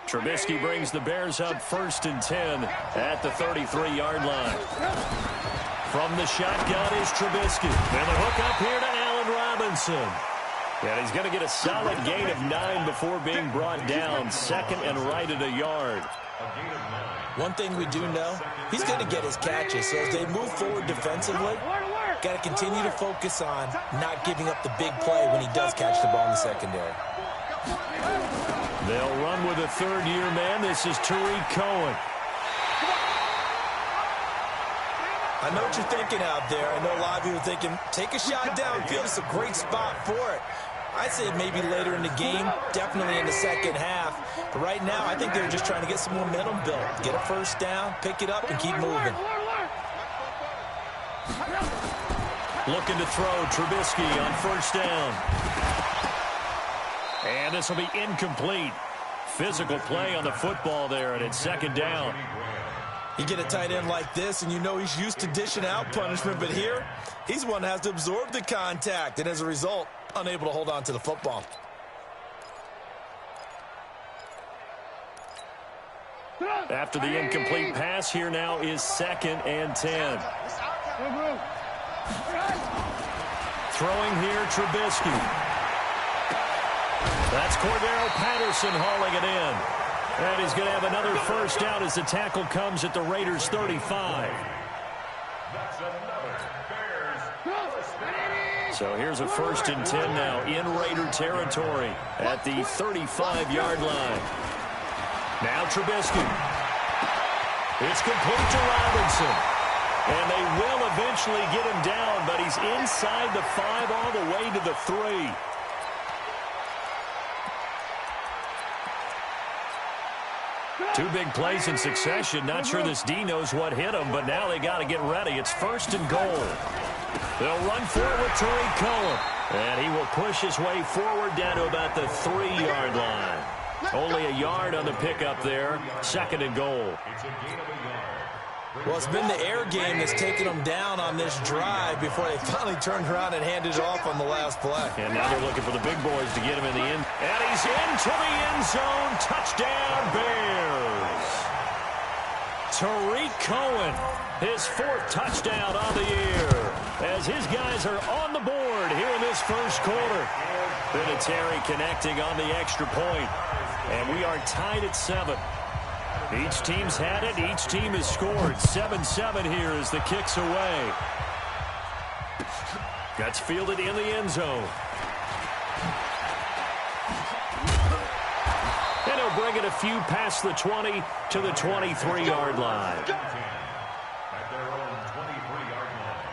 Trubisky brings the Bears up 1st and 10 at the 33-yard line. From the shotgun is Trubisky. And the hook up here to Allen Robinson. And he's going to get a solid gain of 9 before being brought down. 2nd and right at a yard. One thing we do know, he's going to get his catches. So as they move forward defensively, got to continue to focus on not giving up the big play when he does catch the ball in the secondary. They'll run with a third-year man. This is Tariq Cohen. I know what you're thinking out there. I know a lot of you are thinking, take a shot downfield. It's a great spot for it. I'd say maybe later in the game, definitely in the second half. But right now, I think they're just trying to get some momentum built. Get a first down, pick it up, and keep moving. Looking to throw Trubisky on 1st down. And this will be incomplete. Physical play on the football there, and it's 2nd down. You get a tight end like this, and you know he's used to dishing out punishment, but here, he's one that has to absorb the contact, and as a result, unable to hold on to the football. After the incomplete pass, here now is 2nd and 10. Throwing here, Trubisky. That's Cordero Patterson hauling it in. And he's going to have another first down as the tackle comes at the Raiders' 35. So here's a 1st and 10 now in Raider territory at the 35-yard line. Now Trubisky. It's complete to Robinson. And they will eventually get him down, but he's inside the 5 all the way to the 3. Two big plays in succession. Not sure this D knows what hit him, but now they got to get ready. It's 1st and goal. They'll run for it with Tariq Cohen. And he will push his way forward down to about the 3-yard line. Only a yard on the pickup there. 2nd and goal. Well, it's been the air game that's taken them down on this drive before they finally turned around and handed it off on the last play. And now they're looking for the big boys to get him in the end. And he's into the end zone. Touchdown, Bears. Tariq Cohen, his 4th touchdown on the year, as his guys are on the board here in this first quarter. Vinatieri connecting on the extra point. And we are tied at 7. Each team's had it. Each team has scored. 7-7 here as the kick's away. That's fielded in the end zone. And he'll bring it a few past the 20 to the 23-yard line. At their own 23-yard line.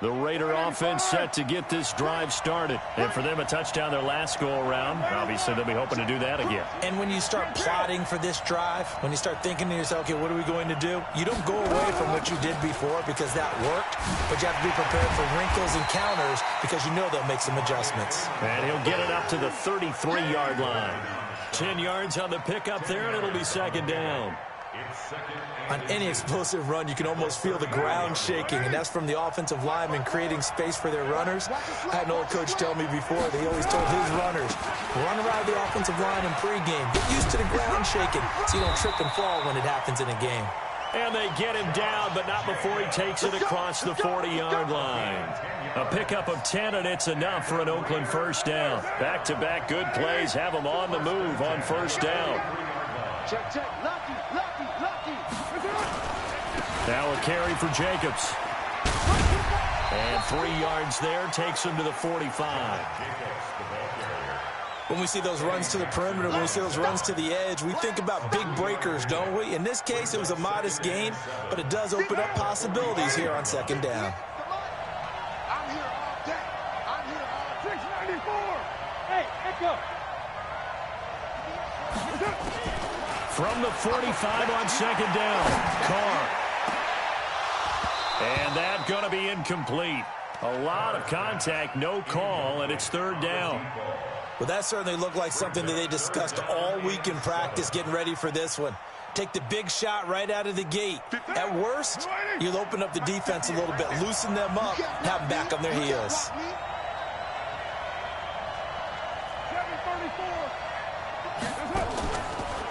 The Raider offense set to get this drive started. And for them, a touchdown their last go-around. Obviously, they'll be hoping to do that again. And when you start plotting for this drive, when you start thinking to yourself, okay, what are we going to do? You don't go away from what you did before because that worked, but you have to be prepared for wrinkles and counters because you know they'll make some adjustments. And he'll get it up to the 33-yard line. 10 yards on the pickup there, and it'll be 2nd down. On any explosive run, you can almost feel the ground shaking, and that's from the offensive linemen creating space for their runners. I had an old coach tell me before, he always told his runners, run around the offensive line in pregame. Get used to the ground shaking so you don't trip and fall when it happens in a game. And they get him down, but not before he takes it across the 40-yard line. A pickup of 10, and it's enough for an Oakland first down. Back-to-back good plays have them on the move on first down. Check, check, lucky. Now a carry for Jacobs. And 3 yards there takes him to the 45. When we see those runs to the perimeter, when we see those runs to the edge, we think about big breakers, don't we? In this case, it was a modest gain, but it does open up possibilities here on 2nd down. I'm here all day. I'm here all 694. Hey, let's go. From the 45 on 2nd down, Carr. And that's going to be incomplete. A lot of contact, no call, and it's 3rd down. Well, that certainly looked like something that they discussed all week in practice getting ready for this one. Take the big shot right out of the gate. At worst, you'll open up the defense a little bit, loosen them up, have them back on their heels.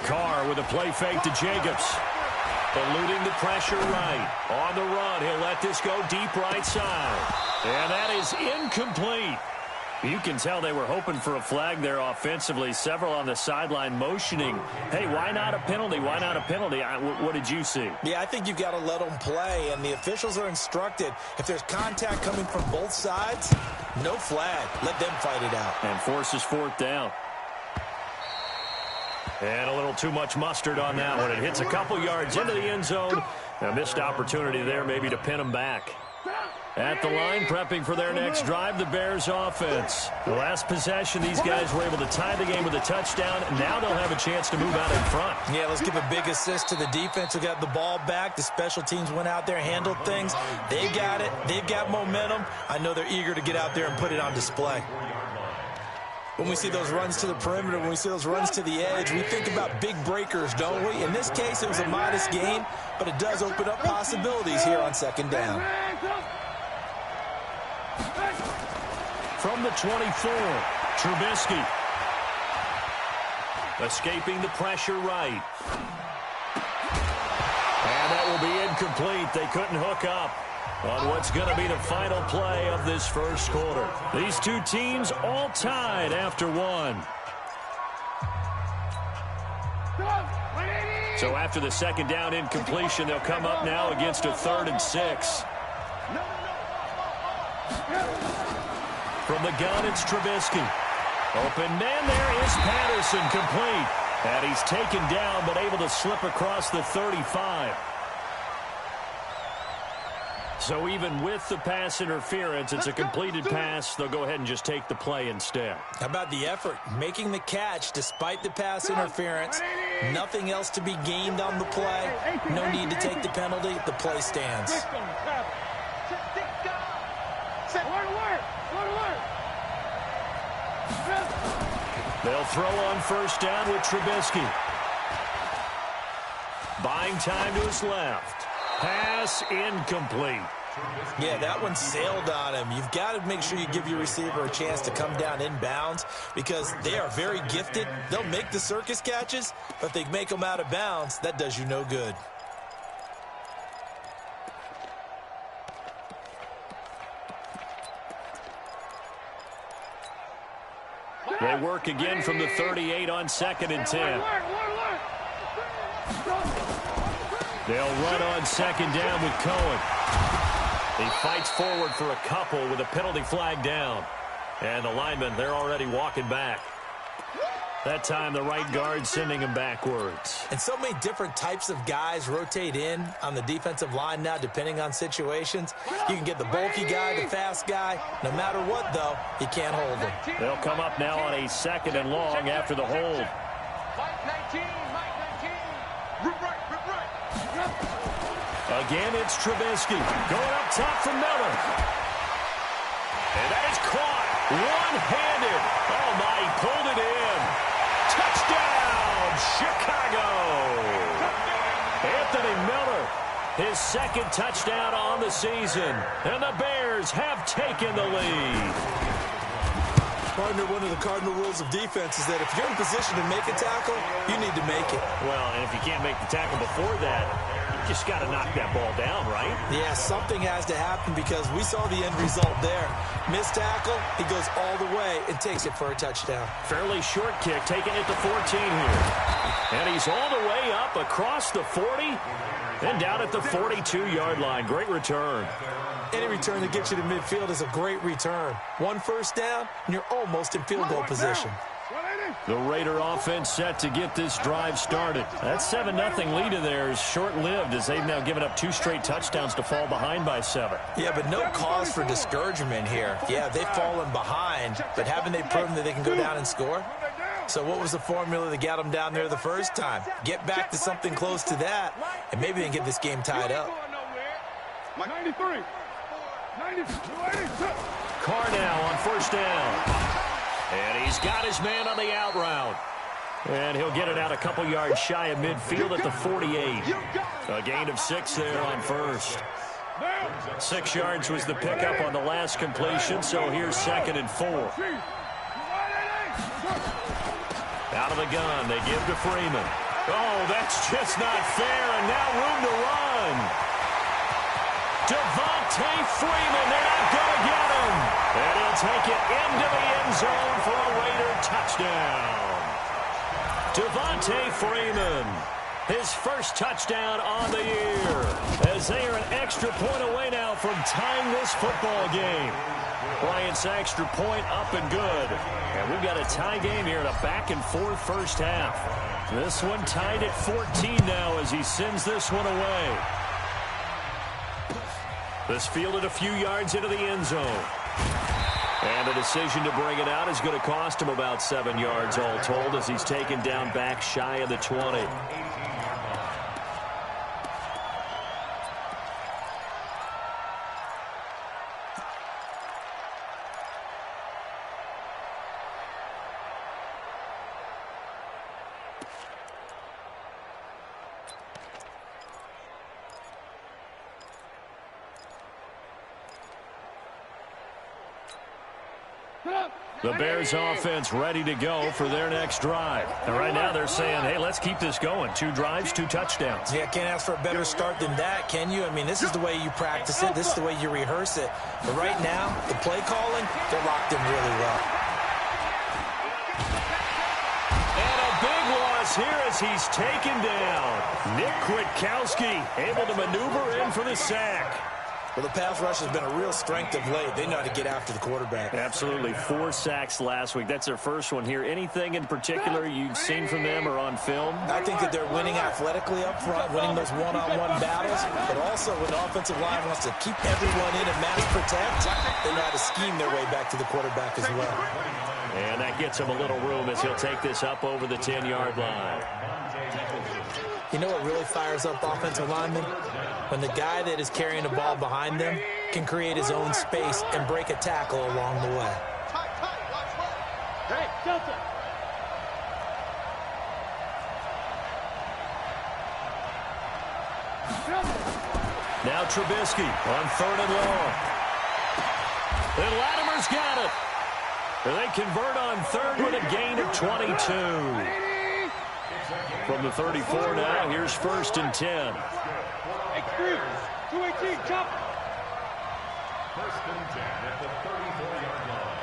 Carr with a play fake to Jacobs. Eluding the pressure right. On the run, he'll let this go deep right side. And that is incomplete. You can tell they were hoping for a flag there offensively. Several on the sideline motioning, hey, why not a penalty? Why not a penalty? What did you see? Yeah, I think you've got to let them play, and the officials are instructed. If there's contact coming from both sides, no flag. Let them fight it out. And forces fourth down. And a little too much mustard on that one. It hits a couple yards into the end zone. A missed opportunity there maybe to pin them back. At the line, prepping for their next drive, the Bears offense. The last possession, these guys were able to tie the game with a touchdown. Now they'll have a chance to move out in front. Yeah, let's give a big assist to the defense who got the ball back. The special teams went out there, handled things. They got it. They've got momentum. I know they're eager to get out there and put it on display. When we see those runs to the perimeter, when we see those runs to the edge, we think about big breakers, don't we? In this case, it was a modest gain, but it does open up possibilities here on second down. From the 24, Trubisky. Escaping the pressure right. And that will be incomplete. They couldn't hook up on what's going to be the final play of this first quarter. These two teams all tied after one. So after the second down incompletion, they'll come up now against a 3rd and 6. From the gun, it's Trubisky. Open man, there is Patterson, complete. And he's taken down, but able to slip across the 35. So even with the pass interference, it's a completed pass. They'll go ahead and just take the play instead. How about the effort? Making the catch despite the pass interference. Nothing else to be gained on the play. No need to take the penalty. The play stands. They'll throw on first down with Trubisky. Buying time to his left. Pass incomplete. Yeah, that one sailed on him. You've got to make sure you give your receiver a chance to come down inbounds because they are very gifted. They'll make the circus catches, but if they make them out of bounds, that does you no good. They work again from the 38 on 2nd and 10. They'll run on second down with Cohen. He fights forward for a couple with a penalty flag down. And the linemen, they're already walking back. That time, the right guard sending him backwards. And so many different types of guys rotate in on the defensive line now, depending on situations. You can get the bulky guy, the fast guy. No matter what, though, you can't hold him. They'll come up now on a 2nd and long after the hold. Again, it's Trubisky. Going up top for Miller. And that is caught. One-handed. Oh, my, he pulled it in. Touchdown, Chicago. Anthony Miller, his 2nd touchdown on the season. And the Bears have taken the lead. Partner, one of the cardinal rules of defense is that if you're in position to make a tackle, you need to make it. Well, and if you can't make the tackle before that, you just got to knock that ball down, right? Yeah, something has to happen because we saw the end result there. Missed tackle, he goes all the way and takes it for a touchdown. Fairly short kick, taking it to 14 here. And he's all the way up across the 40 and down at the 42-yard line. Great return. Any return that gets you to midfield is a great return. One first down, and you're almost in field goal position. The Raider offense set to get this drive started. That 7-0 lead of theirs short-lived as they've now given up 2 straight touchdowns to fall behind by 7. Yeah, but no cause for discouragement here. Yeah, they've fallen behind, but haven't they proven that they can go down and score? So what was the formula that got them down there the first time? Get back to something close to that, and maybe they can get this game tied up. 93. Carr now on first down. And he's got his man on the out route. And he'll get it out a couple yards shy of midfield at the 48. A gain of 6 there on first. 6 yards was the pickup on the last completion, so here's 2nd and 4. Out of the gun, they give to Freeman. Oh, that's just not fair, and now room to run. Devontae Freeman, they're not going to get him. And he'll take it into the end zone for a Raider touchdown. Devontae Freeman, his first touchdown on the year, as they are an extra point away now from tying this football game. Bryant's extra point up and good. And we've got a tie game here in a back-and-forth first half. This one tied at 14 now as he sends this one away. This fielded a few yards into the end zone. And the decision to bring it out is going to cost him about 7 yards all told as he's taken down back shy of the 20. The Bears offense ready to go for their next drive. And right now they're saying, hey, let's keep this going. 2 drives, 2 touchdowns. Yeah, can't ask for a better start than that, can you? I mean, this is the way you practice it. This is the way you rehearse it. But right now, the play calling, they're locked in really well. And a big loss here as he's taken down. Nick Kwiatkowski able to maneuver in for the sack. Well, the pass rush has been a real strength of late. They know how to get after the quarterback. Absolutely. 4 sacks last week. That's their first one here. Anything in particular you've seen from them or on film? I think that they're winning athletically up front, winning those one-on-one battles, but also when the offensive line wants to keep everyone in and mass protect, they know how to scheme their way back to the quarterback as well. And that gets him a little room as he'll take this up over the 10-yard line. You know what really fires up offensive linemen? When the guy that is carrying the ball behind them can create his own space and break a tackle along the way. Hey, Delta. Now Trubisky on 3rd and long. And Latimer's got it. And they convert on 3rd with a gain of 22. From the 34 now, here's 1st and 10. X3, 218, chop. 1st and 10 at the 34-yard line.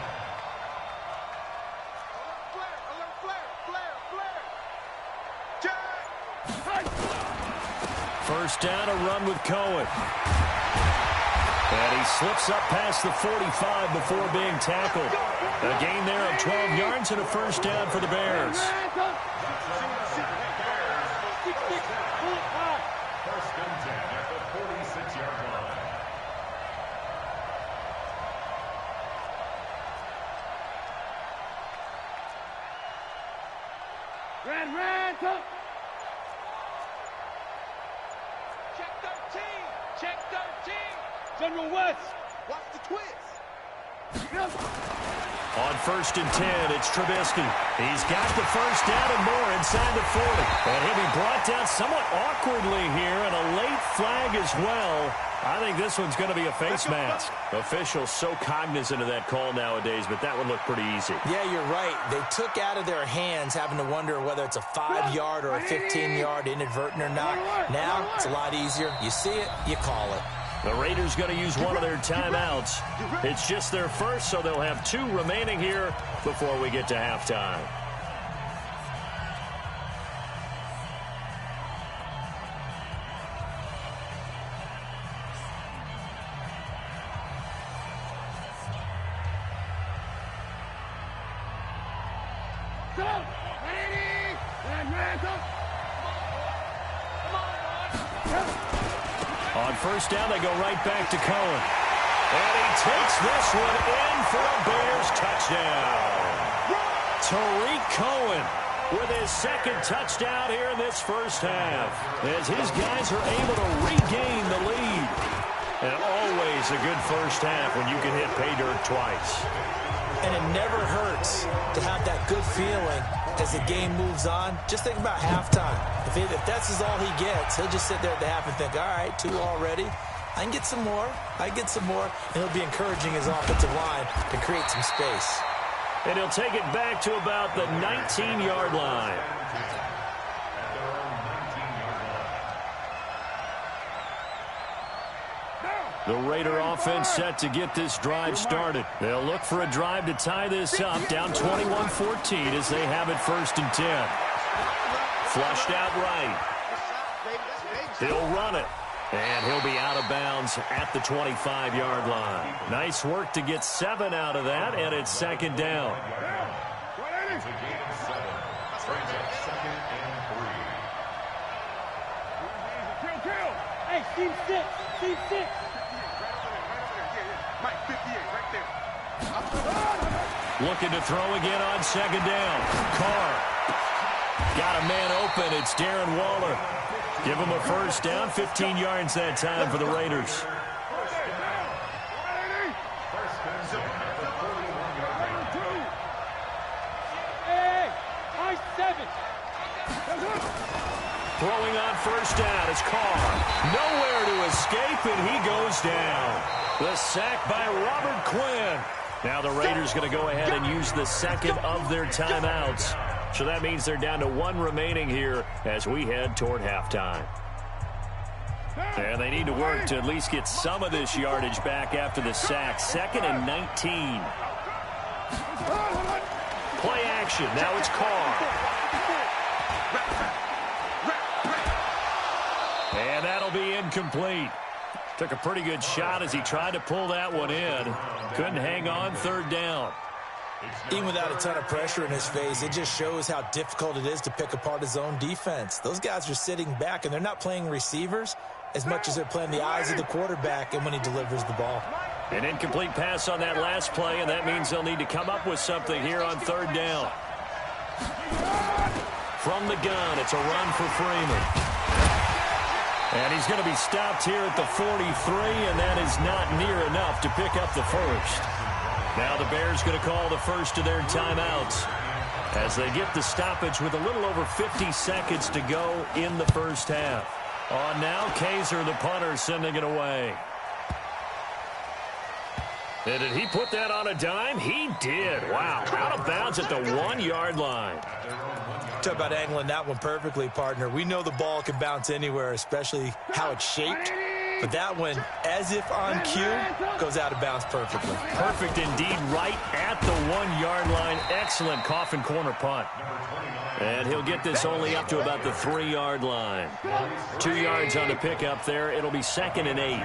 First down, a run with Cohen. And he slips up past the 45 before being tackled. A gain there of 12 yards and a first down for the Bears. 1st and 10 at the 46-yard line. Red, up. Check 13. Check 13. General West. Watch the twist. On 1st and 10, it's Trubisky. He's got the first down and more inside the 40. And he'll be brought down somewhat awkwardly here, and a late flag as well. I think this one's going to be a face mask. Officials so cognizant of that call nowadays, but that one looked pretty easy. Yeah, you're right. They took out of their hands having to wonder whether it's a 5-yard or a 15-yard inadvertent or not. Now, it's a lot easier. You see it, you call it. The Raiders going to use one of their timeouts. It's just their first, so they'll have 2 remaining here before we get to halftime. On first down, they go right back to Cohen. And he takes this one in for a Bears touchdown. Tariq Cohen with his 2nd touchdown here in this first half, as his guys are able to regain the lead. And always a good first half when you can hit pay dirt twice. And it never hurts to have that good feeling as the game moves on, just think about halftime. If that's all he gets, he'll just sit there at the half and think, all right, 2 already. I can get some more. And he'll be encouraging his offensive line to create some space. And he'll take it back to about the 19-yard line. The Raider offense set to get this drive started. They'll look for a drive to tie this up, down 21-14 as they have it 1st and 10. Flushed out right. He'll run it. And he'll be out of bounds at the 25-yard line. Nice work to get 7 out of that, and it's 2nd down. Hey, team 6, team 6. Mike, 58, right there. Looking to throw again on 2nd down. Carr. Got a man open. It's Darren Waller. Give him a 1st down, 15 yards that time for the Raiders. Hey, high 7. Throwing on 1st down is Carr. Nowhere to escape, and he goes down. The sack by Robert Quinn. Now the Raiders going to go ahead and use the 2nd of their timeouts. So that means they're down to 1 remaining here as we head toward halftime. And they need to work to at least get some of this yardage back after the sack. 2nd and 19. Play action. Now it's Carr. And that'll be incomplete. Took a pretty good shot as he tried to pull that one in. Couldn't hang on, 3rd down. Even without a ton of pressure in his face, it just shows how difficult it is to pick apart his own defense. Those guys are sitting back, and they're not playing receivers as much as they're playing the eyes of the quarterback and when he delivers the ball. An incomplete pass on that last play, and that means they'll need to come up with something here on 3rd down. From the gun, it's a run for Freeman. And he's going to be stopped here at the 43, and that is not near enough to pick up the 1st. Now the Bears going to call the 1st of their timeouts as they get the stoppage with a little over 50 seconds to go in the 1st half. On now, Kaiser, the punter, sending it away. And did he put that on a dime? He did. Wow. Out of bounds at the 1-yard line. Talk about angling that one perfectly, partner. We know the ball can bounce anywhere, especially how it's shaped. But that one, as if on cue, goes out of bounds perfectly. Perfect indeed, right at the 1-yard line. Excellent coffin corner punt. And he'll get this only up to about the 3-yard line. 2 yards on the pickup there. It'll be 2nd and 8.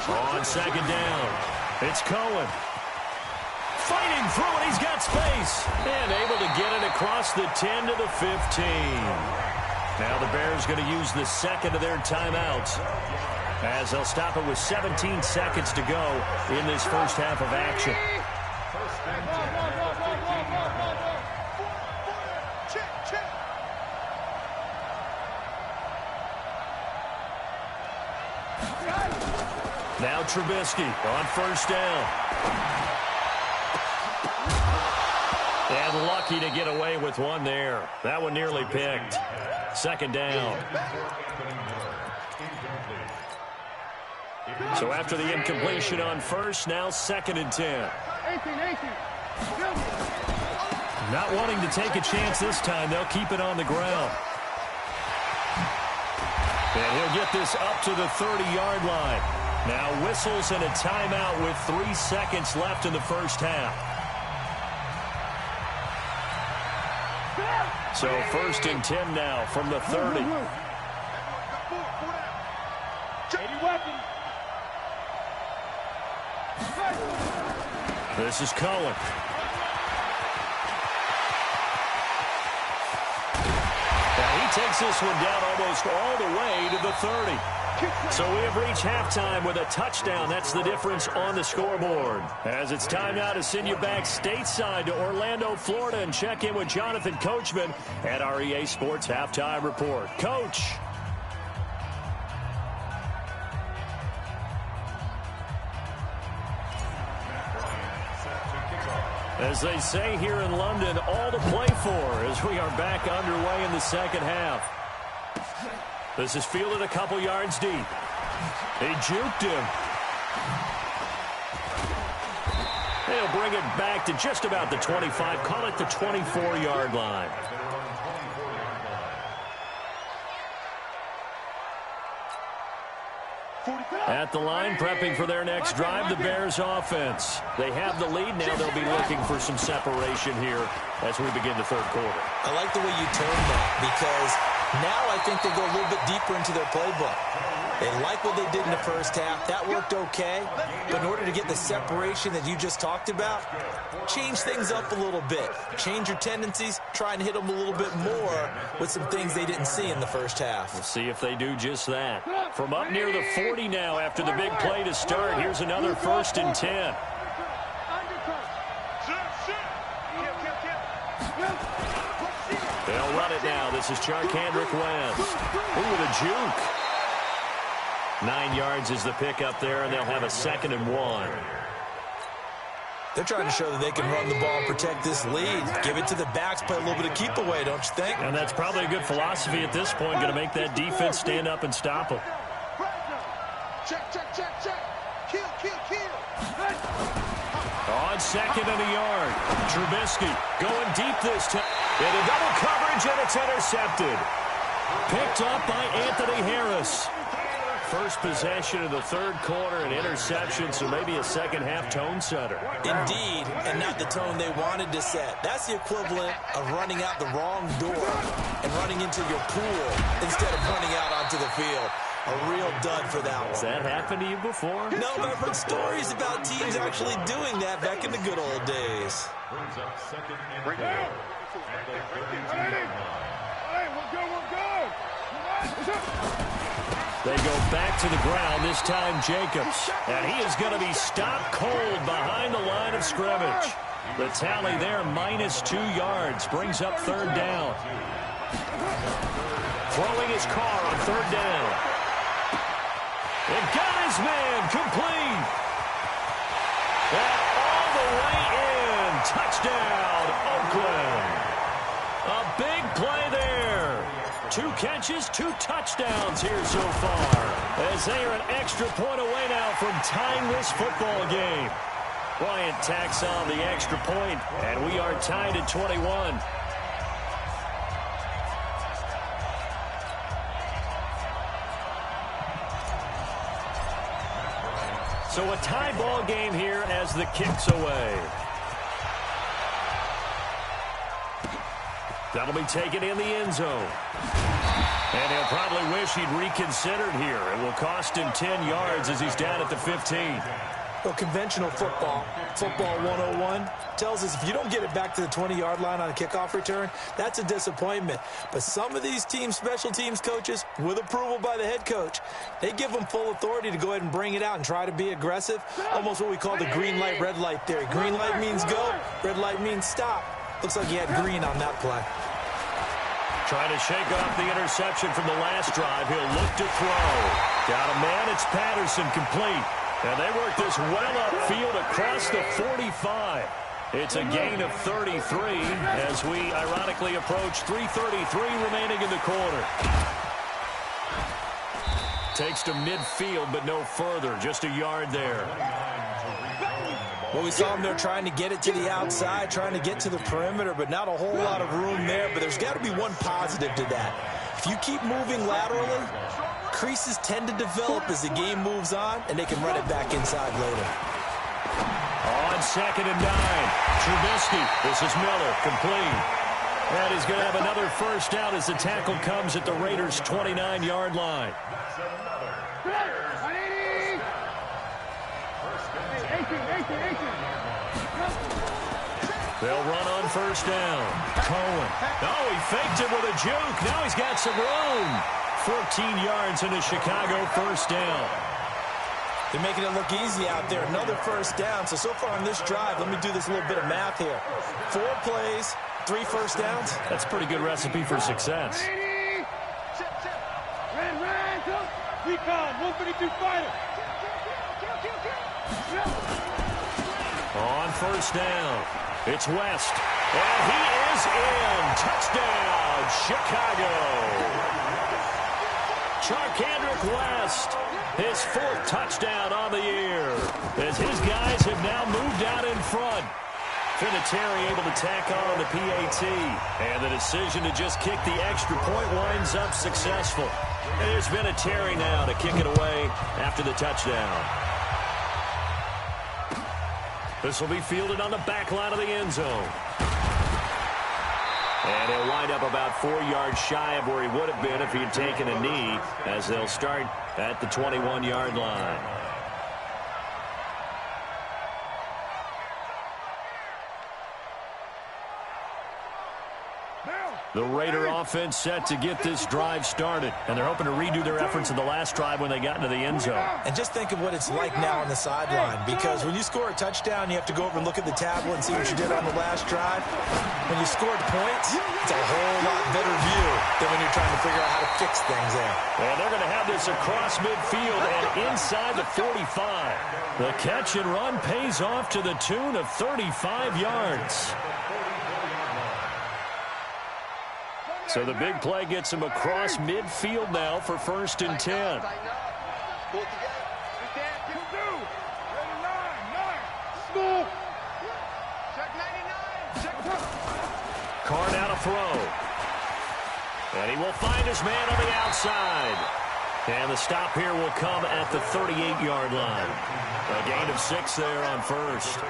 On 2nd down, it's Cohen. Fighting through it, he's got space. And able to get it across the 10 to the 15. Now the Bears going to use the 2nd of their timeouts as they'll stop it with 17 seconds to go in this 1st half of action. Now Trubisky on 1st down. And lucky to get away with one there. That one nearly picked. 2nd down. So after the incompletion on 1st, now 2nd and 10. Not wanting to take a chance this time. They'll keep it on the ground. And he'll get this up to the 30-yard line. Now whistles and a timeout with 3 seconds left in the 1st half. So 1st and 10 now from the 30. This is Cohen. And he takes this one down almost all the way to the 30. So we have reached halftime with a touchdown. That's the difference on the scoreboard. As it's time now to send you back stateside to Orlando, Florida, and check in with Jonathan Coachman at our EA Sports Halftime Report. Coach. As they say here in London, all to play for as we are back underway in the second half. This is fielded a couple yards deep. He juked him. They'll bring it back to just about the 25. Call it the 24-yard line. At the line, prepping for their next drive, the Bears offense. They have the lead. Now they'll be looking for some separation here as we begin the third quarter. I like the way you turned that because now I think they go a little bit deeper into their playbook. They like what they did in the first half. That worked okay. But in order to get the separation that you just talked about, change things up a little bit. Change your tendencies. Try and hit them a little bit more with some things they didn't see in the first half. We'll see if they do just that. From up near the 40 now after the big play to start. Here's another 1st and 10. They'll run it now. This is Charkandrick West. Ooh, with a juke. 9 yards is the pickup there, and they'll have a 2nd and 1. They're trying to show that they can run the ball and protect this lead. Give it to the backs, play a little bit of keep away, don't you think? And that's probably a good philosophy at this point, going to make that defense stand up and stop them. Check, check, check, check. Kill, kill, kill. On 2nd and a yard. Trubisky going deep this time. Into double coverage, and it's intercepted. Picked up by Anthony Harris. First possession of the third quarter, an interception, so maybe a second-half tone setter. Indeed, and not the tone they wanted to set. That's the equivalent of running out the wrong door and running into your pool instead of running out onto the field. A real dud for that one. Has that happened to you before? No, but I've heard stories about teams actually doing that back in the good old days. Brings up 2nd and 4. Hey, we'll go. They go back to the ground, this time Jacobs. And he is going to be stopped cold behind the line of scrimmage. The tally there, -2 yards, brings up 3rd down. Throwing his car on 3rd down. And got his man complete. And all the way in. Touchdown, Oakland. A big play there. 2 catches, 2 touchdowns here so far. As they are an extra point away now from tying this football game. Bryant tacks on the extra point, and we are tied at 21. So a tie ball game here as the kick's away. That'll be taken in the end zone. And he'll probably wish he'd reconsidered here. It will cost him 10 yards as he's down at the 15. Well, conventional football 101, tells us if you don't get it back to the 20-yard line on a kickoff return, that's a disappointment. But some of these teams, special teams coaches, with approval by the head coach, they give them full authority to go ahead and bring it out and try to be aggressive. Almost what we call the green light, red light theory. Green light means go, red light means stop. Looks like he had green on that play. Trying to shake off the interception from the last drive. He'll look to throw. Got a man. It's Patterson, complete. And they work this well upfield across the 45. It's a gain of 33 as we ironically approach 3:33 remaining in the quarter. Takes to midfield, but no further. Just a yard there. Well, we saw him there trying to get it to the outside, trying to get to the perimeter, but not a whole lot of room there. But there's got to be one positive to that. If you keep moving laterally, creases tend to develop as the game moves on, and they can run it back inside later. On 2nd and 9, Trubisky. This is Miller, complete. And he's going to have another first down as the tackle comes at the Raiders' 29-yard line. They'll run on first down. Cohen. Oh, he faked it with a juke. Now he's got some room. 14 yards into Chicago, first down. They're making it look easy out there. Another first down. So far on this drive, let me do this little bit of math here. 4 plays, 3 first downs. That's a pretty good recipe for success. Recon, 152 fighter. On first down. It's West. And he is in. Touchdown, Chicago. Charkandrick West, his 4th touchdown on the year, as his guys have now moved out in front. Vinatieri able to tack on the PAT, and the decision to just kick the extra point winds up successful. And there's Vinatieri now to kick it away after the touchdown. This will be fielded on the back line of the end zone. And he'll wind up about 4 yards shy of where he would have been if he had taken a knee, as they'll start at the 21-yard line. The Raider offense set to get this drive started, and they're hoping to redo their efforts in the last drive when they got into the end zone. And just think of what it's like now on the sideline, because when you score a touchdown, you have to go over and look at the tablet and see what you did on the last drive. When you scored points, it's a whole lot better view than when you're trying to figure out how to fix things there. And they're going to have this across midfield and inside the 45. The catch and run pays off to the tune of 35 yards. So the big play gets him across midfield now for 1st and 10. Carr now to throw. And he will find his man on the outside. And the stop here will come at the 38-yard line. A gain of 6 there on 1st.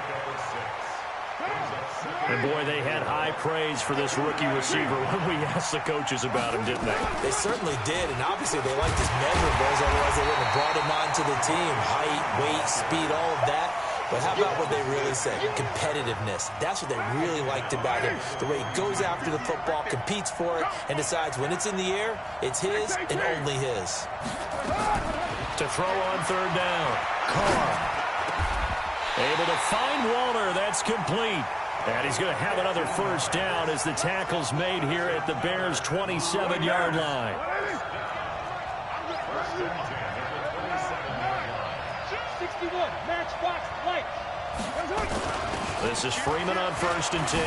And, boy, they had high praise for this rookie receiver when we asked the coaches about him, didn't they? They certainly did, and obviously they liked his measurables, otherwise they wouldn't have brought him onto the team. Height, weight, speed, all of that. But how about what they really said? Competitiveness. That's what they really liked about him. The way he goes after the football, competes for it, and decides when it's in the air, it's his and only his. To throw on 3rd down. Carr. Able to find Walter. That's complete. And he's going to have another 1st down as the tackle's made here at the Bears' 27-yard line. This is Freeman on 1st and 10.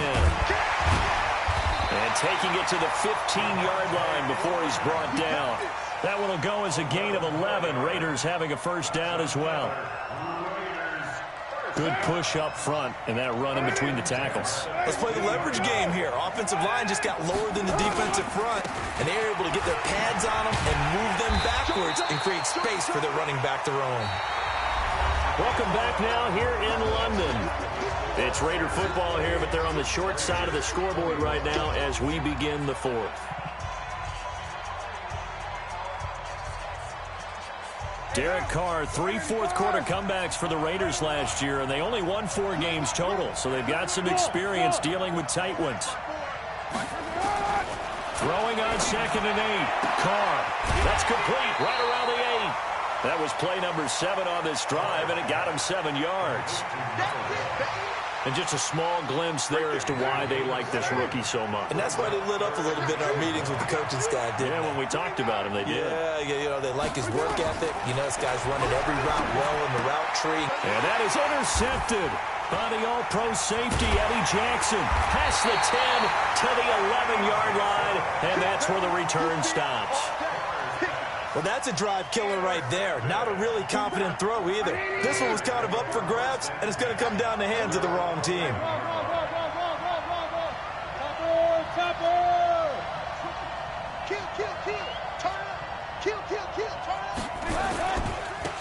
And taking it to the 15-yard line before he's brought down. That one will go as a gain of 11. Raiders having a 1st down as well. Good push up front, and that run in between the tackles. Let's play the leverage game here. Offensive line just got lower than the defensive front, and they're able to get their pads on them and move them backwards and create space for their running back to roam. Welcome back now here in London. It's Raider football here, but they're on the short side of the scoreboard right now as we begin the 4th. Derek Carr, 3 fourth-quarter comebacks for the Raiders last year, and they only won 4 games total, so they've got some experience dealing with tight ones. Throwing on 2nd and 8. Carr, that's complete right around the 8. That was play number 7 on this drive, and it got him 7 yards. And just a small glimpse there as to why they like this rookie so much. And that's why they lit up a little bit in our meetings with the coaching staff, didn't they? When we talked about him, they did. Yeah, you know, they like his work ethic. You know, this guy's running every route well in the route tree. And that is intercepted by the all-pro safety, Eddie Jackson. Past the 10 to the 11-yard line, and that's where the return stops. Well, that's a drive killer right there. Not a really confident throw either. This one was kind of up for grabs, and it's going to come down the hands of the wrong team.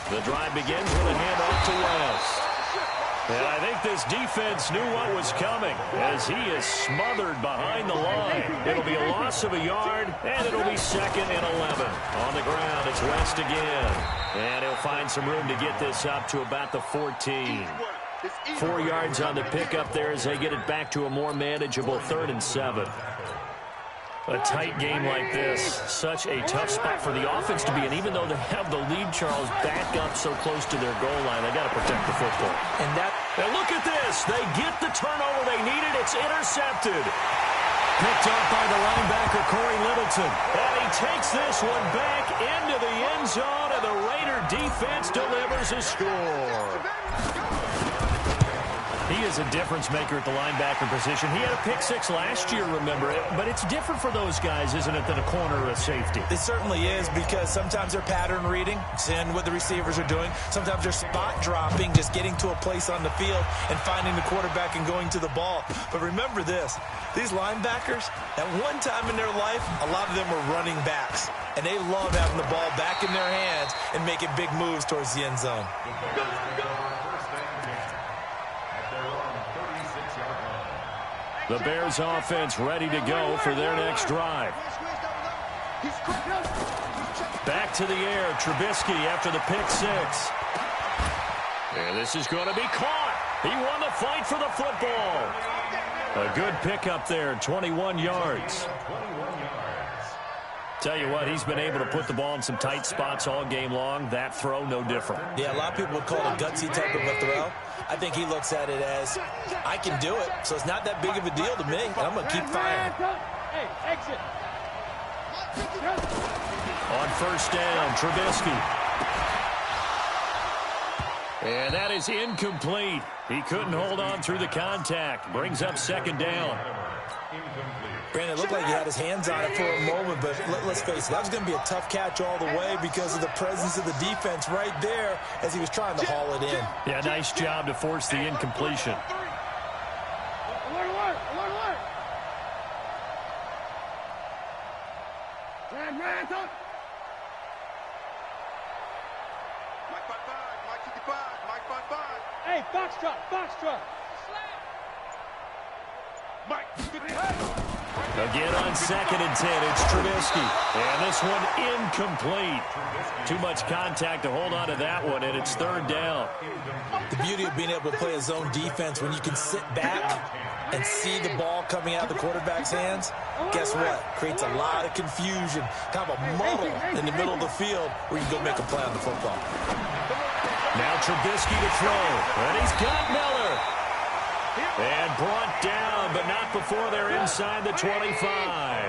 The drive begins with a handoff to West. And I think this defense knew what was coming as he is smothered behind the line. It'll be a loss of a yard, and it'll be 2nd and 11. On the ground, it's West again. And he'll find some room to get this up to about the 14. 4 yards on the pickup there as they get it back to a more manageable 3rd and 7. A tight game like this, such a tough spot for the offense to be in. Even though they have the lead, Charles, back up so close to their goal line, they got to protect the football. And look at this. They get the turnover they needed. It's intercepted. Picked up by the linebacker, Corey Littleton. And he takes this one back into the end zone, and the Raider defense delivers a score. He is a difference maker at the linebacker position. He had a pick six last year, remember it. But it's different for those guys, isn't it, than a corner or a safety? It certainly is, because sometimes they're pattern reading, seeing what the receivers are doing. Sometimes they're spot dropping, just getting to a place on the field and finding the quarterback and going to the ball. But remember this, these linebackers, at one time in their life, a lot of them were running backs. And they love having the ball back in their hands and making big moves towards the end zone. The Bears offense ready to go for their next drive. Back to the air, Trubisky after the pick six. And this is going to be caught. He won the fight for the football. A good pickup there, 21 yards. Tell you what, he's been able to put the ball in some tight spots all game long. That throw, no different. Yeah, a lot of people would call it a gutsy type of a throw. I think he looks at it as, I can do it, so it's not that big of a deal to me, and I'm going to keep firing. Hey, exit. On first down, Trubisky. And that is incomplete. He couldn't hold on through the contact. Brings up second down. Brandon, it looked like he had his hands on it for a moment, but let's face it, that was going to be a tough catch all the way because of the presence of the defense right there as he was trying to haul it in. Yeah, nice job to force the incompletion. Alert, alert, alert, alert. Ran, up. Mike 55, Mike 55, Mike 55. Hey, foxtrot. Mike 55. Again on 2nd and 10, it's Trubisky. And this one incomplete. Too much contact to hold on to that one, and it's third down. The beauty of being able to play a zone defense when you can sit back and see the ball coming out of the quarterback's hands, guess what? Creates a lot of confusion, kind of a muddle in the middle of the field where you can go make a play on the football. Now Trubisky to throw, and he's got Miller. And brought down, but not before they're inside the 25.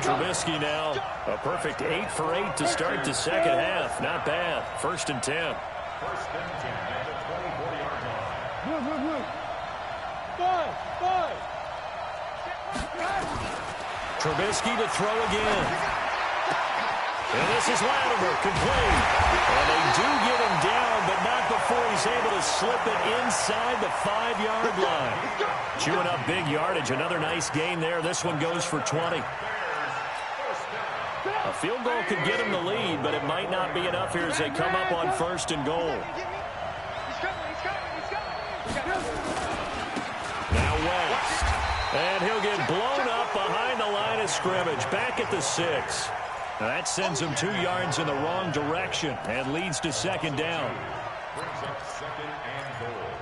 Trubisky now, a perfect 8 for 8 to start the second half. Not bad. 1st and 10. First and 10 at the 24-yard line. Move. Five. Trubisky to throw again. And this is Latimer, complete. And they do get him down, but not before he's able to slip it inside the 5-yard line. Chewing up big yardage. Another nice gain there. This one goes for 20. A field goal could get him the lead, but it might not be enough here as they come up on 1st and goal. Now West. And he'll get blown up behind the line of scrimmage. Back at the 6. That sends him 2 yards in the wrong direction and leads to second down. Brings up 2nd and goal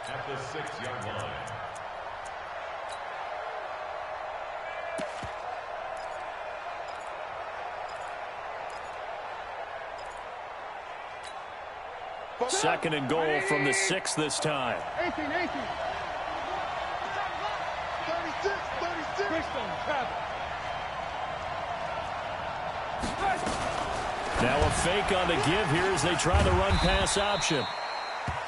at the 6-yard line. Second and goal from the 6 this time. 18. 36. Brixton, travel. Now a fake on the give here as they try the run-pass option.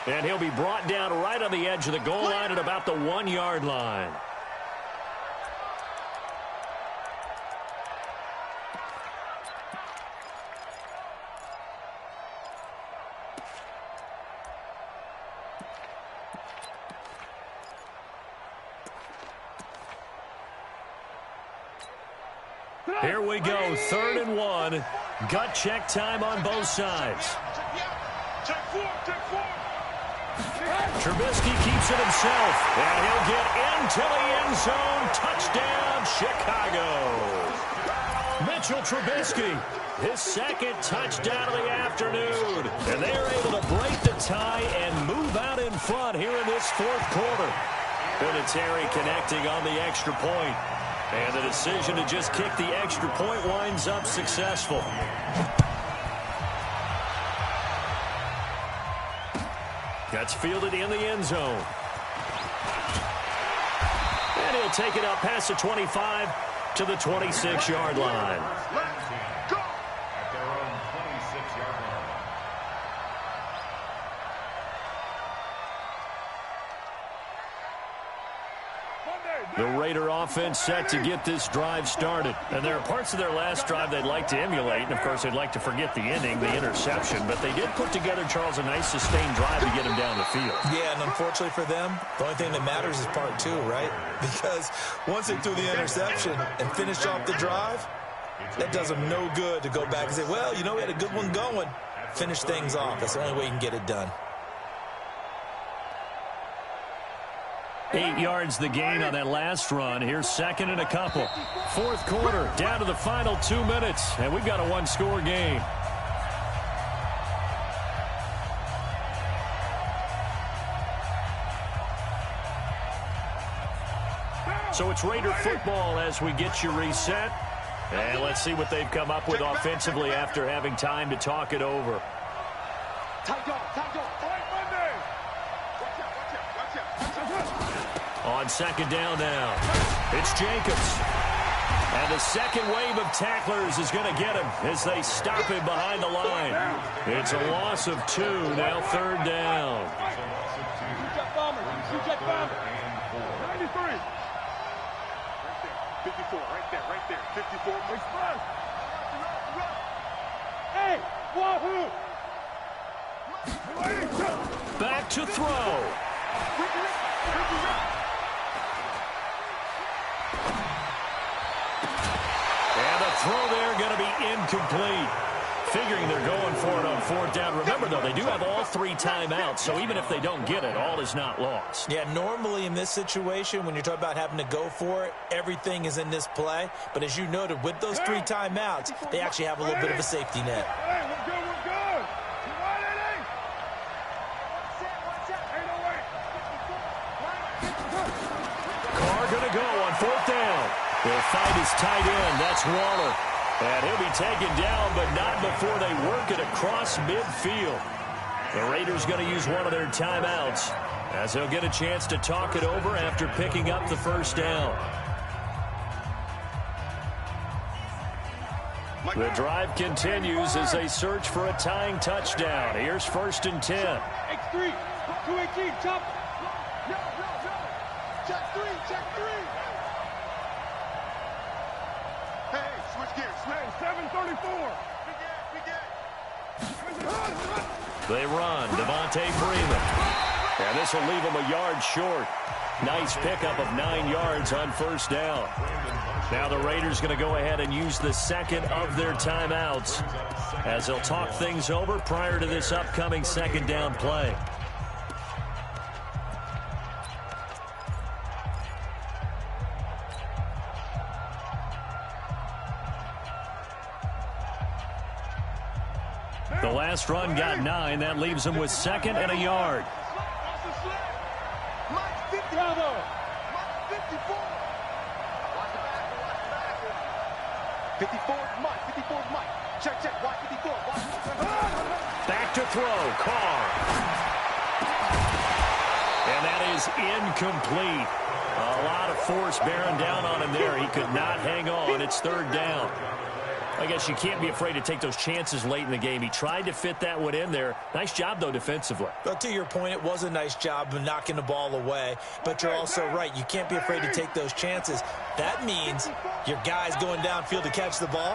And he'll be brought down right on the edge of the goal line at about the 1-yard line. Here we go, 3rd and 1. Gut check time on both sides. Trubisky keeps it himself, and he'll get into the end zone. Touchdown, Chicago. Mitchell Trubisky, his 2nd touchdown of the afternoon. And they are able to break the tie and move out in front here in this 4th quarter. Vinatieri connecting on the extra point. And the decision to just kick the extra point winds up successful. That's fielded in the end zone. And he'll take it up past the 25 to the 26-yard line. At their own 26-yard line. The Raider offense set to get this drive started. And there are parts of their last drive they'd like to emulate. And, of course, they'd like to forget the ending, the interception. But they did put together, Charles, a nice sustained drive to get him down the field. Yeah, and unfortunately for them, the only thing that matters is part two, right? Because once they threw the interception and finished off the drive, that does them no good to go back and say, well, you know, we had a good one going. Finish things off. That's the only way you can get it done. 8 yards the gain on that last run. Here's second and a couple. Fourth quarter, down to the final 2 minutes, and we've got a one-score game. So it's Raider football as we get you reset. And let's see what they've come up with offensively after having time to talk it over. On second down now, it's Jacobs. And the second wave of tacklers is going to get him as they stop him behind the line. It's a loss of 2, now third down. 93. 54, right there, 54. Hey, wahoo! Back to throw. And the throw there going to be incomplete. Figuring they're going for it on fourth down. Remember, though, they do have all 3 timeouts, so even if they don't get it, all is not lost. Yeah, normally in this situation, when you're talking about having to go for it, everything is in this play. But as you noted, with those 3 timeouts, they actually have a little bit of a safety net. Hey, we're good, we're good. Carr going to go on fourth down. They'll find his tight end. That's Waller. And he'll be taken down, but not before they work it across midfield. The Raiders going to use one of their timeouts as they'll get a chance to talk it over after picking up the first down. The drive continues as they search for a tying touchdown. Here's first and 10. X3, 218, chop. Check 3, check 3. Hey, switch gears. Hey, 734. They run. Devontae Freeman. And this will leave them a yard short. Nice pickup of 9 yards on first down. Now the Raiders going to go ahead and use the second of their timeouts as they'll talk things over prior to this upcoming second down play. The last run got 9. That leaves them with second and a yard. 54 Mike. Check, watch 54. Back to throw, Carr. And that is incomplete. A lot of force bearing down on him there. He could not hang on. It's third down. I guess you can't be afraid to take those chances late in the game. He tried to fit that one in there. Nice job, though, defensively. But to your point, it was a nice job of knocking the ball away. But you're also right. You can't be afraid to take those chances. That means your guys going downfield to catch the ball,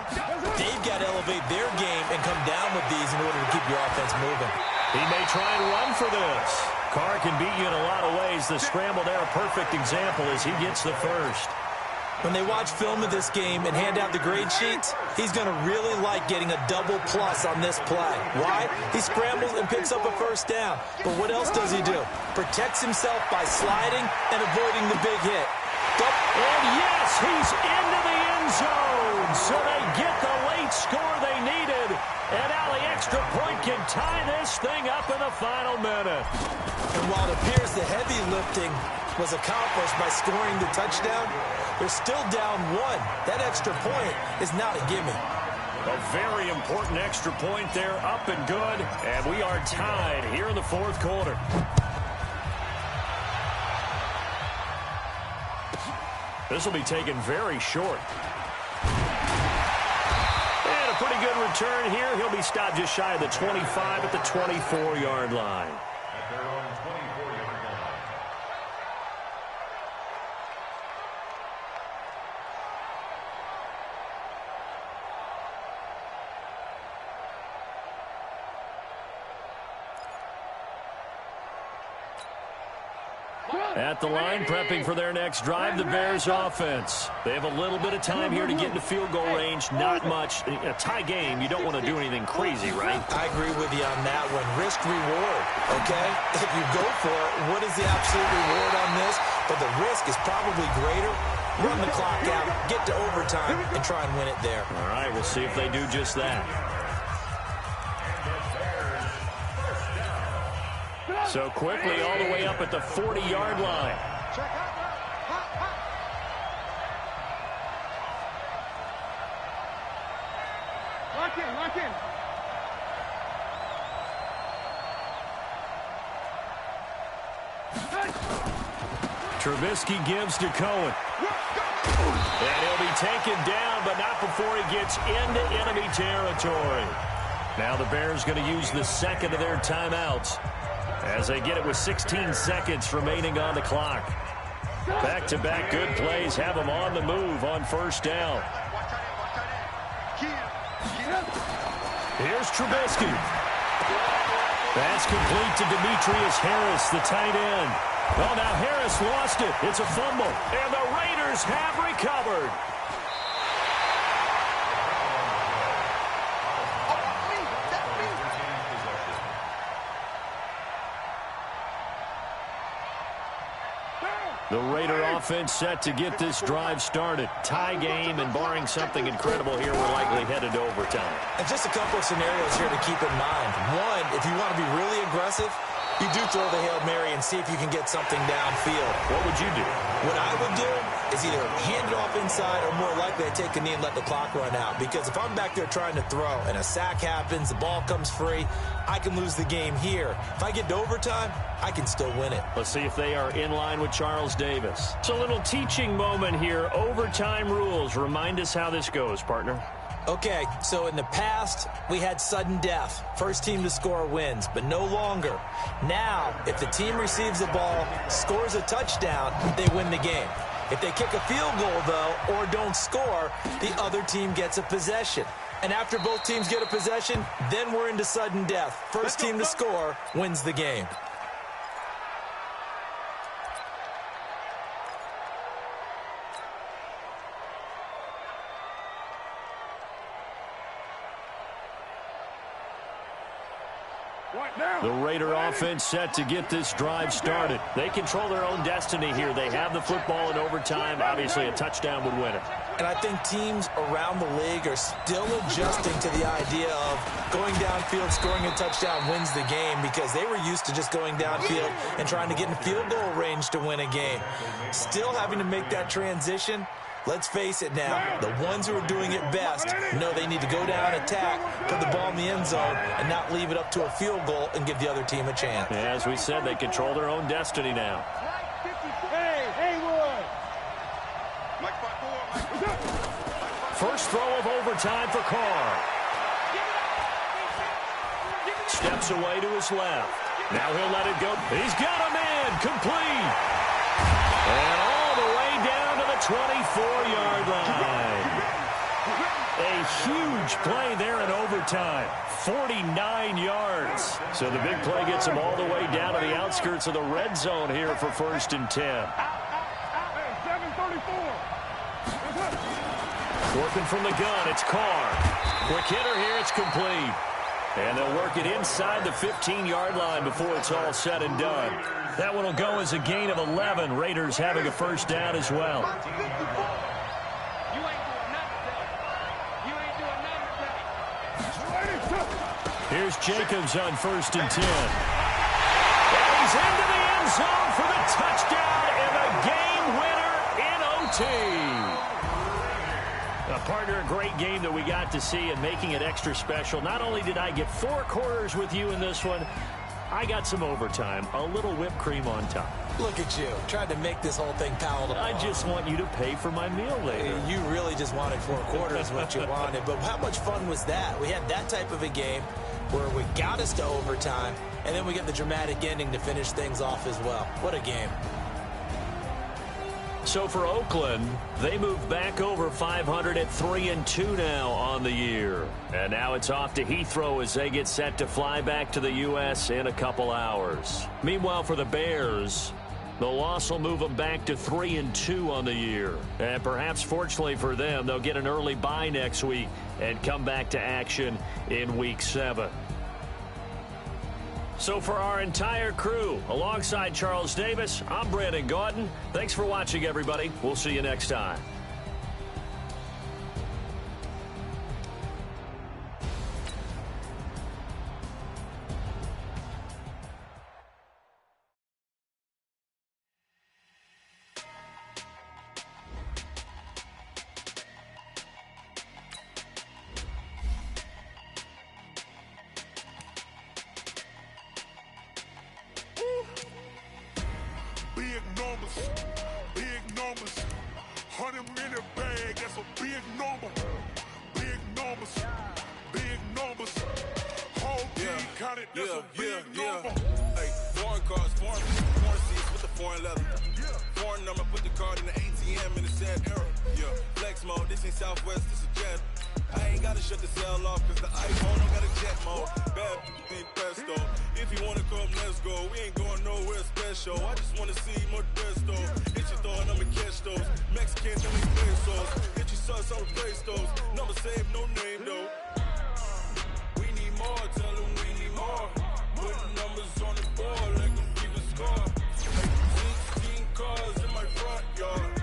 they've got to elevate their game and come down with these in order to keep your offense moving. He may try and run for this. Carr can beat you in a lot of ways. The scramble there, a perfect example as he gets the first. When they watch film of this game and hand out the grade sheets, he's going to really like getting a double plus on this play. Why? He scrambles and picks up a first down. But what else does he do? Protects himself by sliding and avoiding the big hit. And yes, he's into the end zone. So they get the late score they needed. And now the extra point can tie this thing up in the final minute. And while it appears the heavy lifting was accomplished by scoring the touchdown, they're still down 1. That extra point is not a gimme. A very important extra point there, up and good. And we are tied here in the fourth quarter. This will be taken very short. And a pretty good return here. He'll be stopped just shy of the 25 at the 24-yard line. At their own 24-yard line. At the line, prepping for their next drive, the Bears offense. They have a little bit of time here to get into field goal range. Not much. In a tie game, you don't want to do anything crazy, right? I agree with you on that one. Risk reward, okay? If you go for it, what is the absolute reward on this? But the risk is probably greater. Run the clock out, get to overtime, and try and win it there. All right, we'll see if they do just that. So quickly all the way up at the 40-yard line. Lock in, lock in. Trubisky gives to Cohen. And he'll be taken down, but not before he gets into enemy territory. Now the Bears going to use the second of their timeouts as they get it with 16 seconds remaining on the clock. Back-to-back good plays have them on the move on first down. Here's Trubisky. That's complete to Demetrius Harris, the tight end. Well, now Harris lost it. It's a fumble, and the Raiders have recovered. The Raider offense set to get this drive started. Tie game, and barring something incredible here, we're likely headed to overtime. And just a couple of scenarios here to keep in mind. One, if you want to be really aggressive, you do throw the Hail Mary and see if you can get something downfield. What would you do? What I would do is either hand it off inside or more likely I take a knee and let the clock run out. Because if I'm back there trying to throw and a sack happens, the ball comes free, I can lose the game here. If I get to overtime, I can still win it. Let's see if they are in line with Charles Davis. It's a little teaching moment here. Overtime rules. Remind us how this goes, partner. Okay, so in the past, we had sudden death. First team to score wins, but no longer. Now, if the team receives the ball, scores a touchdown, they win the game. If they kick a field goal, though, or don't score, the other team gets a possession. And after both teams get a possession, then we're into sudden death. First team to score wins the game. The Raider offense set to get this drive started. They control their own destiny here. They have the football in overtime. Obviously, a touchdown would win it. And I think teams around the league are still adjusting to the idea of going downfield, scoring a touchdown wins the game, because they were used to just going downfield and trying to get in field goal range to win a game. Still having to make that transition. Let's face it now, the ones who are doing it best know they need to go down, attack, put the ball in the end zone, and not leave it up to a field goal and give the other team a chance. As we said, they control their own destiny now. First throw of overtime for Carr. Steps away to his left. Now he'll let it go. He's got a man, complete. And all the way down to the 24-yard line. A huge play there in overtime. 49 yards. So the big play gets him all the way down to the outskirts of the red zone here for 1st and 10. Working from the gun, it's Carr. Quick hitter here, it's complete. And they'll work it inside the 15-yard line before it's all said and done. That one will go as a gain of 11. Raiders having a first down as well. Here's Jacobs on 1st and 10. And he's into the end zone for the touchdown and a game winner in OT. Partner, a great game that we got to see, and making it extra special. Not only did I get 4 quarters with you in this one, I got some overtime, a little whipped cream on top. Look at you, trying to make this whole thing palatable. I just want you to pay for my meal later. You really just wanted 4 quarters, what you wanted. But how much fun was that? We had that type of a game where we got us to overtime, and then we get the dramatic ending to finish things off as well. What a game. So for Oakland, they move back over 500 at 3-2 now on the year. And now it's off to Heathrow as they get set to fly back to the U.S. in a couple hours. Meanwhile, for the Bears, The loss will move them back to 3-2 on the year. And perhaps fortunately for them, they'll get an early bye next week and come back to action in Week 7. So for our entire crew, alongside Charles Davis, I'm Brandon Gaudin. Thanks for watching, everybody. We'll see you next time. Big numbers, 100 minute bag, that's a big number. Big numbers, whole team counted, that's a big number. Hey, foreign cars, foreign seats with the foreign leather. Foreign number, put the card in the ATM in the sad era. Yeah, flex mode, this ain't Southwest, this a jet. I ain't gotta shut the cell off, cause the iPhone don't got a jet mode. Bad ain't pesto. If you wanna come, let's go. We ain't going nowhere special. I just wanna see more Desto. Hit your thought, I'ma catch those. Mexican, tell me pesos. Hit your sus, I'll replace those. Number saved, no name though. We need more, tell them we need more. Putting numbers on the board, like them keep a score. 16 cars in my front yard.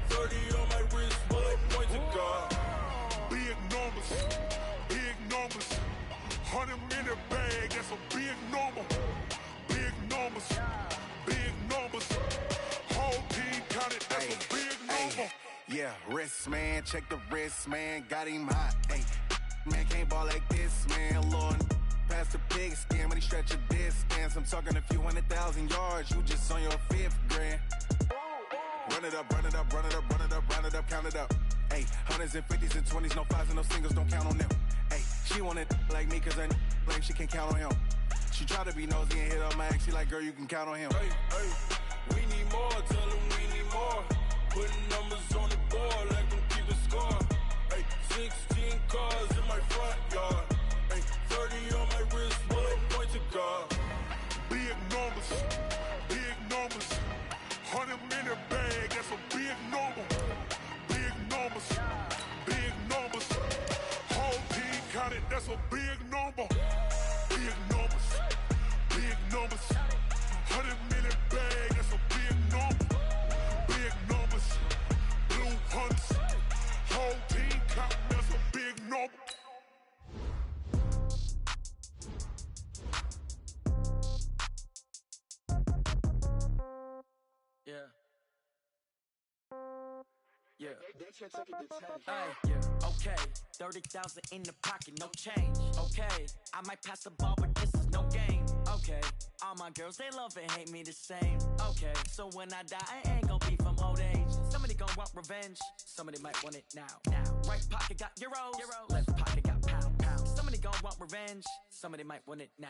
30 on my wrist, bullet point to God. Big numbers, 100 minute bag, that's a big number. Big numbers, whole team counted, that's a big number. Yeah, wrist man, check the wrist man, got him hot. Ay, man can't ball like this, man. Lord, past the pig skin when he stretch a distance. I'm talking a few 100,000 yards, you just on your 5th grand. Run it up, count it up. Ay, hundreds and 50s and 20s, no 5s and no singles, don't count on them. Ay, she want it like me, cause I blame she can't count on him. She try to be nosy and hit up my ex, she like, girl, you can count on him. Hey, we need more, tell them we need more. Putting numbers on the board, like them keep a score. Ay, 16 cars in my front yard. Ay, 30 on my wrist, bullet point to God. Big numbers, 100 minute bag, that's a big number. Big numbers, whole team counted, that's a big number. Big numbers, 100 minute bag, that's a big number. Big numbers, blue hunts, whole team counting, that's a big number. Yeah. Hey, yeah. Okay, 30,000 in the pocket, no change. Okay, I might pass the ball, but this is no game. Okay, all my girls, they love and hate me the same. Okay, so when I die, I ain't gon' be from old age. Somebody gon' want revenge, somebody might want it now. Right pocket got euros, left pocket got pound. Somebody gon' want revenge, somebody might want it now.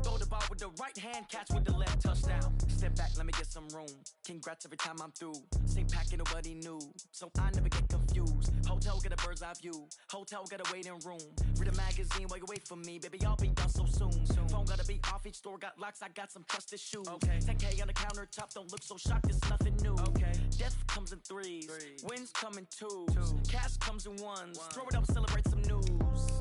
Throw the ball with the right hand, catch with the left, touchdown. Step back, let me get some room. Congrats every time I'm through. Same packet, nobody knew, so I never get confused. Hotel get a bird's eye view, hotel got a waiting room. Read a magazine while you wait for me, baby, I'll be done so soon. Phone gotta be off, each store got locks, I got some trusted shoes. 10K on the countertop, don't look so shocked, it's nothing new. Death comes in threes, wins come in twos, cash comes in ones. Throw it up, celebrate some news.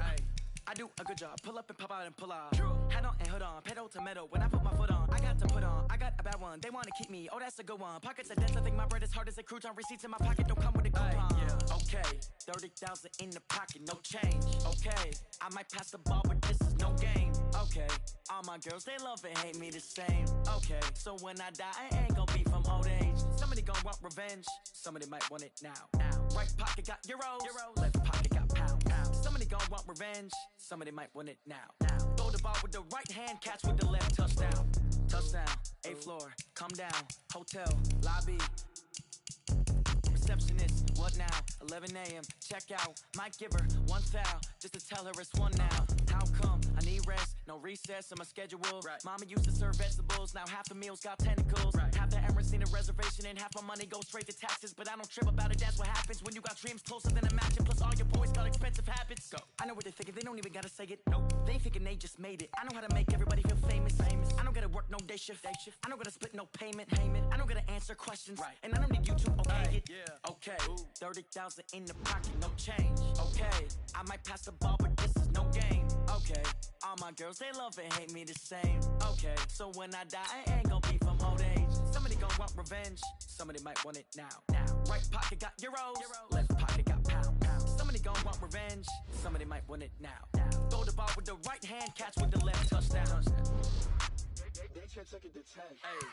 I do a good job, pull up and pop out and pull out. Head on and hood on, pedal to metal. When I put my foot on, I got to put on. I got a bad one, they wanna keep me, oh that's a good one. Pockets are dense, I think my bread is hard as a crouton. Receipts in my pocket don't come with a coupon. Okay, 30,000 in the pocket, no change. Okay, I might pass the ball, but this is no game. Okay, all my girls, they love and hate me the same. Okay, so when I die, I ain't gon' be from old age. Somebody gon' want revenge, somebody might want it now. Right pocket got euros, left pocket got pound. Somebody gon' want revenge, somebody might want it now. Throw the ball with the right hand, catch with the left, touchdown. Touchdown, 8th floor, come down, hotel, lobby. Receptionist, what now? 11 a.m., check out. Might give her one foul, just to tell her it's one now. How come? I need rest, no recess in my schedule. Mama used to serve vegetables, now half the meals got tentacles. Half the Emirates Need a reservation and half my money goes straight to taxes. But I don't trip about it, that's what happens when you got dreams closer than a match. And plus all your boys got expensive habits. Go. I know what they're thinking, they don't even gotta say it. Nope. They thinking they just made it. I know how to make everybody feel famous. I don't gotta work no day shift. I don't gotta split no payment. I don't gotta answer questions. Right. And I don't need you to okay it. Yeah. Okay. 30,000 in the pocket, no change. Okay. I might pass the ball, but this is no game. Okay. All my girls, they love and hate me the same. Okay. So when I die, I ain't gonna be from old age. Somebody gonna want revenge. Somebody might want it now. Right pocket got euros. Left pocket got pounds. Somebody gonna want revenge. Somebody might want it now. Throw the ball with the right hand, catch with the left, touchdown. They can't take it to 10. Hey.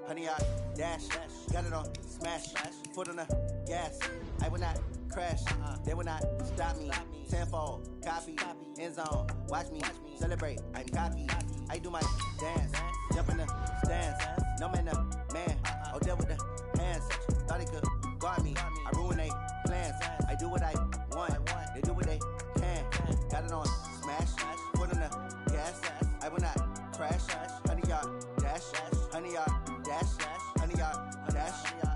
Honey, I dash, got it on smash, foot on the gas. I will not crash, they will not stop me. Tenfold, copy, end zone, watch me celebrate. I'm cocky, I do my dance, jump in the stands. No man, man, oh there with the hands. Thought he could guard me, I ruin they plans. I do what I want, they do what they can. Got it on smash, foot on the gas. I will not crash, honey, y'all dash, honey, y'all dash, honey, y'all dash,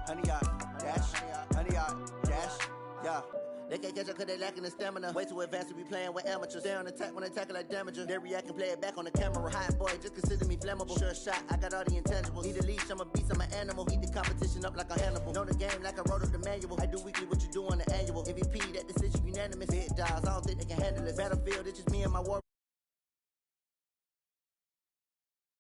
honey, y'all dash, honey, y'all dash, yeah. They can't catch up cause they lacking the stamina. Way too advanced to be playing with amateurs. They on attack when they tackle like damager. They react and play it back on the camera. Hot boy, just consider me flammable. Sure shot, I got all the intangibles. Need a leash, I'm a beast, I'm an animal. Eat the competition up like a Hannibal. Know the game like I wrote up the manual. I do weekly what you do on the annual. MVP, that decision unanimous. Big dogs, I don't think they can handle it. Battlefield, it's just me and my war.